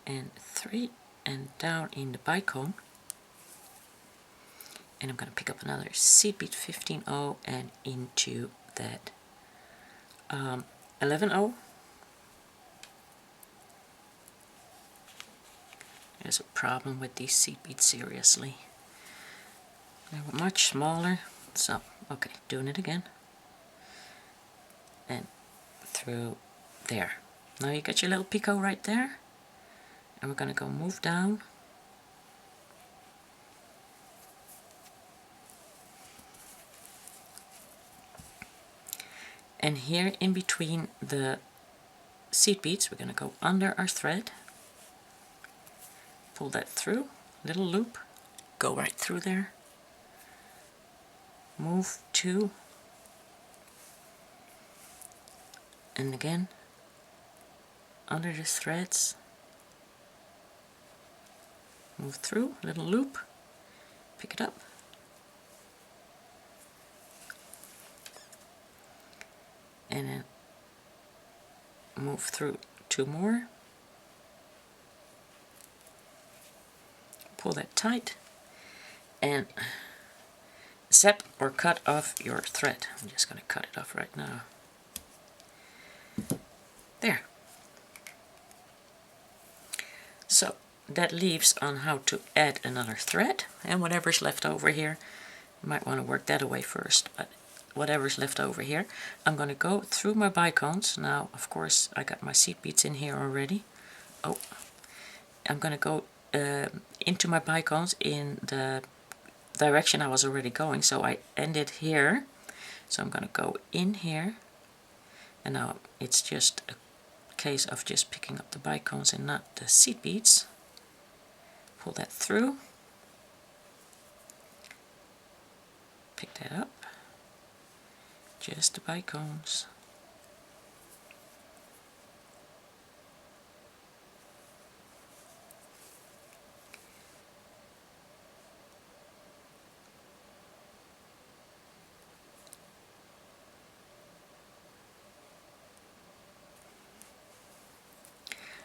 and 3, and down in the bicone. And I'm going to pick up another seed bead 15-0 and into that 11-0. There's a problem with these seed beads, seriously. They were much smaller, so okay, doing it again. And through there. Now you got your little picot right there. And we're going to go move down. And here in between the seed beads, we're going to go under our thread, pull that through, little loop, go right through there, move 2, and again, under the threads, move through, little loop, pick it up, and then move through 2 more, pull that tight, and zap or cut off your thread. I'm just going to cut it off right now. There. So that leaves on how to add another thread, and whatever's left over here Might want to work that away first, but whatever's left over here. I'm going to go through my bicones. Now, of course, I got my seed beads in here already. Oh, I'm going to go into my bicones in the direction I was already going. So I ended here. So I'm going to go in here. And now it's just a case of just picking up the bicones and not the seed beads. Pull that through. Pick that up. Just the bicones.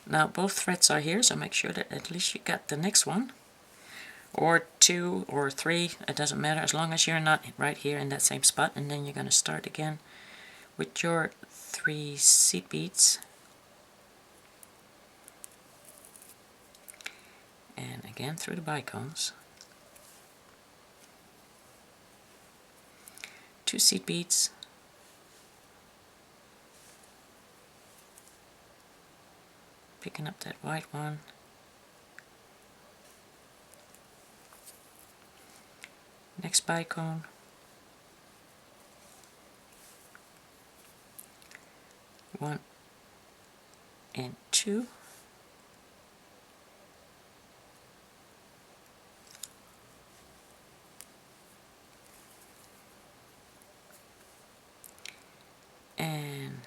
Now both threads are here, so make sure that at least you got the next one. Or 2 or 3, it doesn't matter, as long as you're not right here in that same spot. And then you're going to start again with your 3 seed beads. And again through the bicones. 2 seed beads. Picking up that white one. Next bicone. One and 2. And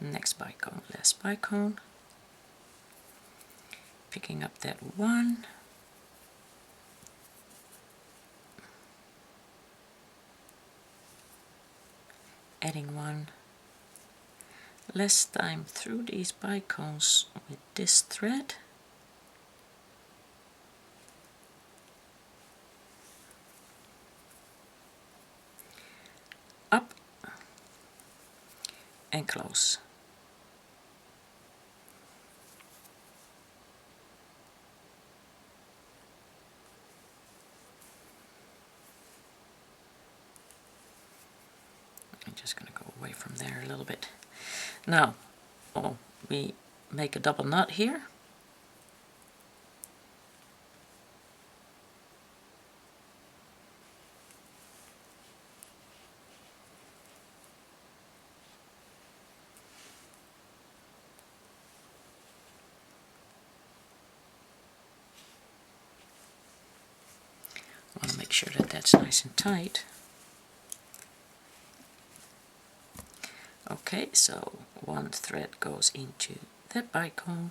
next bicone, last bicone. Picking up that 1. Adding 1. Last time through these bicones with this thread. Up and close. I'm just going to go away from there a little bit. Now, we make a double knot here. I want to make sure that that's nice and tight. Okay, so 1 thread goes into that bicone.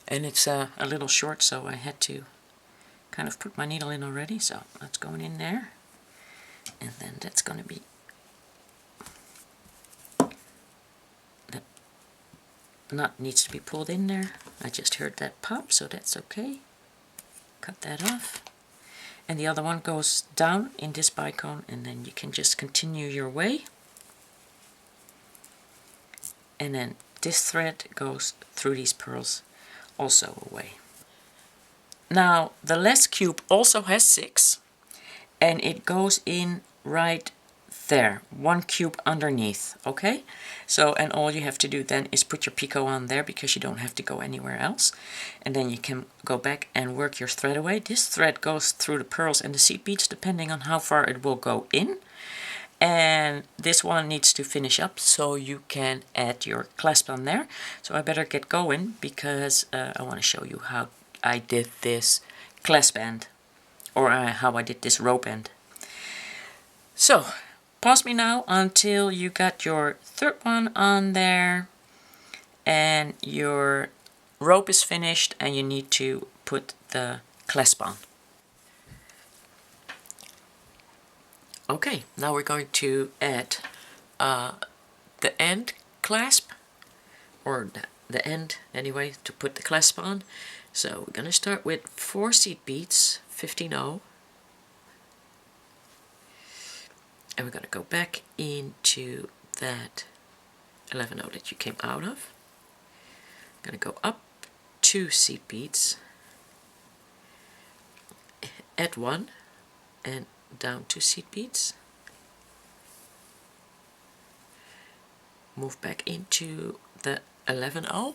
And it's a little short, so I had to kind of put my needle in already, so that's going in there. And then that's going to be that knot needs to be pulled in there. I just heard that pop, so that's okay. Cut that off. And the other one goes down in this bicone, and then you can just continue your way. And then this thread goes through these pearls also away. Now the last cube also has 6, and it goes in right there, 1 cube underneath, okay? So, and all you have to do then is put your picot on there, because you don't have to go anywhere else. And then you can go back and work your thread away. This thread goes through the pearls and the seed beads, depending on how far it will go in. And this one needs to finish up, so you can add your clasp on there. So I better get going, because I want to show you how I did this clasp end, or how I did this rope end. So, pause me now until you got your third one on there and your rope is finished and you need to put the clasp on. Okay, now we're going to add the end clasp, or the end anyway, to put the clasp on. So we're going to start with 4 seed beads, 15-0. And we're going to go back into that 11-0 that you came out of. I'm going to go up 2 seed beads, add 1 and down 2 seed beads, move back into the 11-0,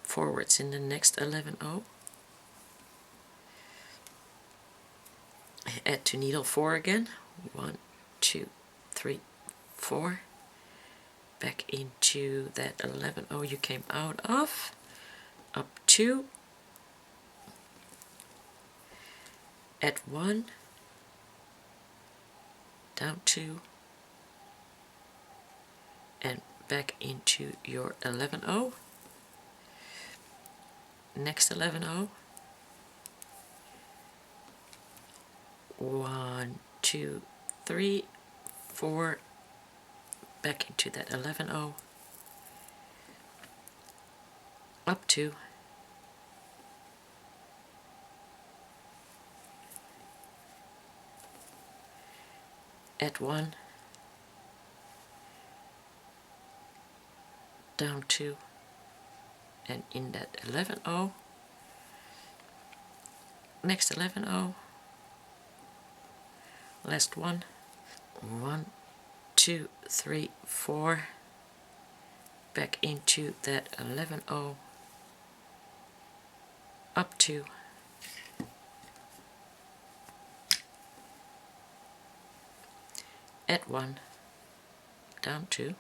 forwards in the next 11-0, add to needle 4 again, 1, 2, 3, 4, back into that 11-0 you came out of, up 2, add 1, down 2, and back into your 11-0, next 11-0, 1, 2, 3, 4, back into that 11-0, up 2, add 1, down 2, and in that 11-0, next 11-0, last 1, 1, 2, 3, 4, back into that 11-0, up 2, add 1, down 2,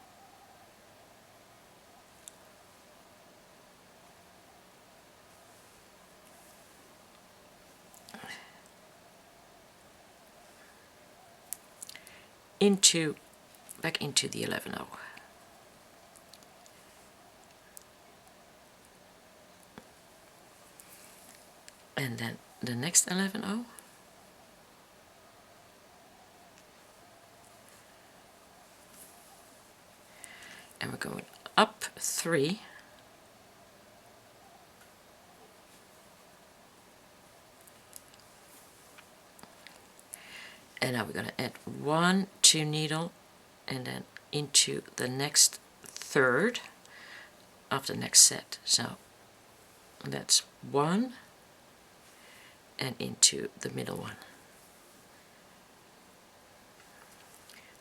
back into the 11-0. And then the next 11-0, and we're going up 3, and now we're going to add 1 to needle and then into the next third of the next set. So that's 1 and into the middle one,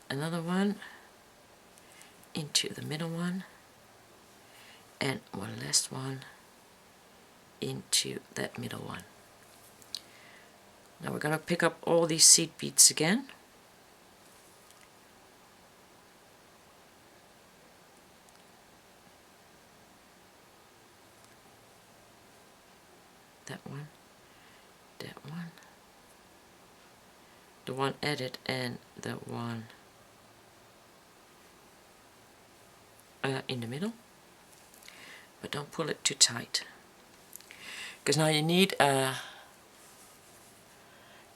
another 1 into the middle one, and one last one into that middle one. Now we're going to pick up all these seed beads again. That one, the one added, and the one in the middle. But don't pull it too tight, because now you need a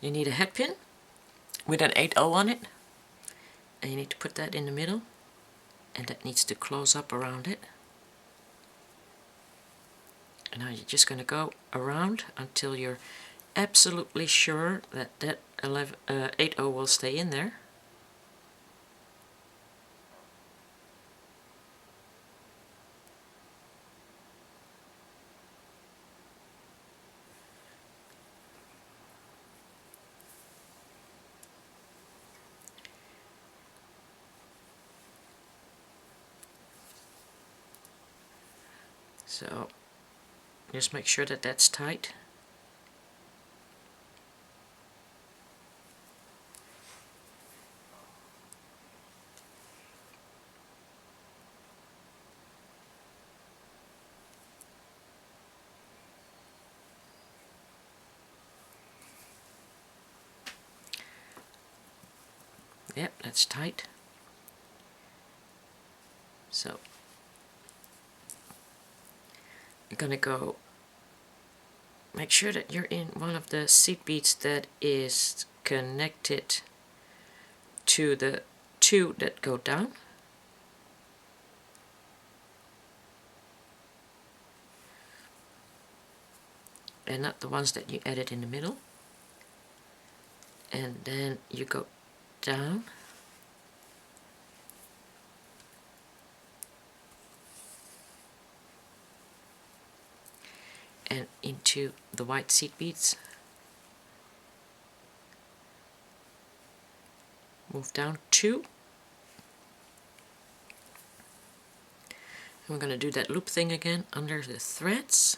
head pin with an 8/0 on it, and you need to put that in the middle, and that needs to close up around it. And now you're just going to go around until you're absolutely sure that that 8/0 will stay in there. So just make sure that that's tight. Yep, that's tight. So you're going to go, make sure that you're in one of the seed beads that is connected to the 2 that go down. And not the ones that you added in the middle. And then you go down. and into the white seed beads. Move down 2. And we're going to do that loop thing again under the threads.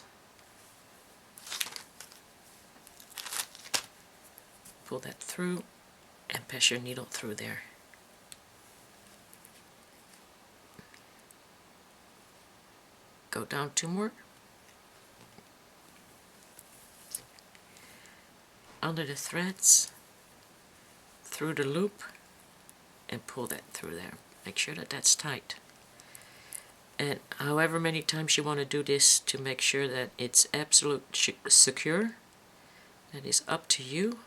Pull that through and pass your needle through there. Go down 2 more. Under the threads, through the loop, and pull that through there. Make sure that that's tight. And however many times you want to do this to make sure that it's absolutely secure, that is up to you.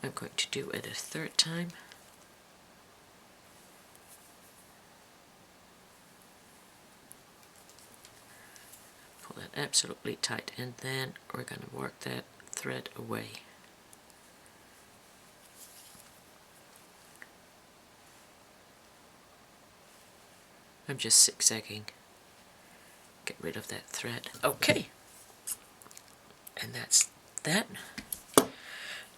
I'm going to do it a 3rd time. Pull that absolutely tight, and then we're going to work that thread away. I'm just zigzagging. Get rid of that thread. Okay. And that's that.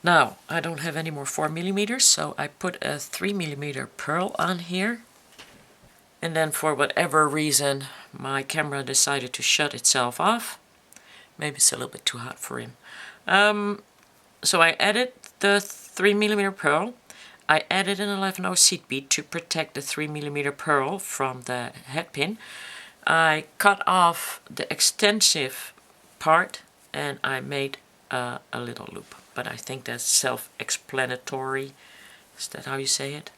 Now, I don't have any more 4mm, so I put a 3mm pearl on here. And then for whatever reason, my camera decided to shut itself off. Maybe it's a little bit too hot for him. So I added the 3mm pearl. I added an 11/0 seed bead to protect the 3mm pearl from the head pin. I cut off the extensive part and I made a little loop. But I think that's self-explanatory. Is that how you say it?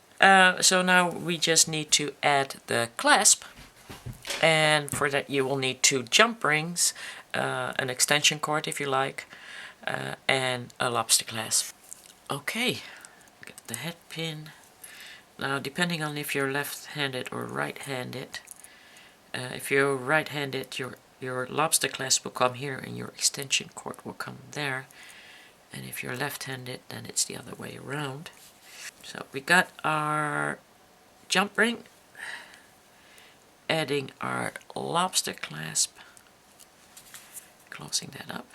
So now we just need to add the clasp. And for that you will need 2 jump rings, an extension cord if you like, and a lobster clasp. Okay. Get the head pin. Now, depending on if you're left-handed or right-handed, if you're right-handed, your lobster clasp will come here and your extension cord will come there. And if you're left-handed, then it's the other way around. So we got our jump ring, adding our lobster clasp, closing that up.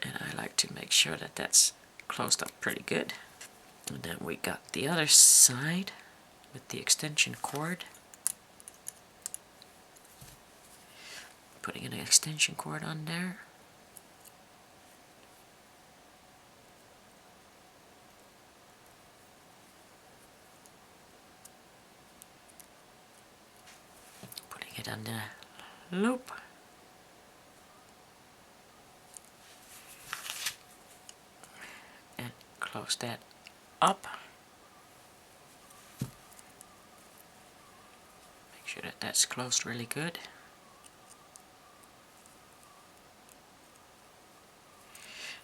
And I like to make sure that that's closed up pretty good. And then we got the other side with the extension cord. Putting an extension cord on there. Putting it on the loop. And close that up. Make sure that that's closed really good.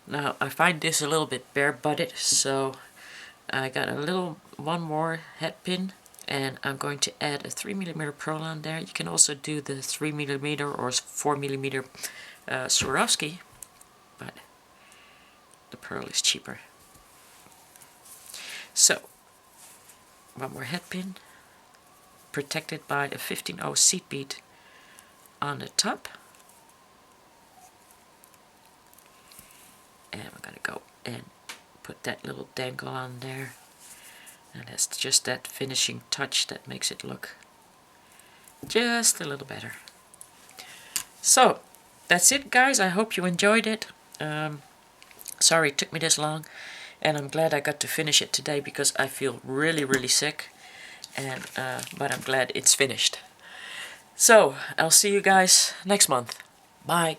Now I find this a little bit bare-butted, so I got one more head pin, and I'm going to add a 3mm pearl on there. You can also do the 3mm or 4mm Swarovski, but the pearl is cheaper. So, one more head pin, protected by a 15/0 seed bead on the top. And we're going to go and put that little dangle on there. And that's just that finishing touch that makes it look just a little better. So, that's it guys. I hope you enjoyed it. Sorry it took me this long. And I'm glad I got to finish it today because I feel really, really sick. And but I'm glad it's finished. So, I'll see you guys next month. Bye.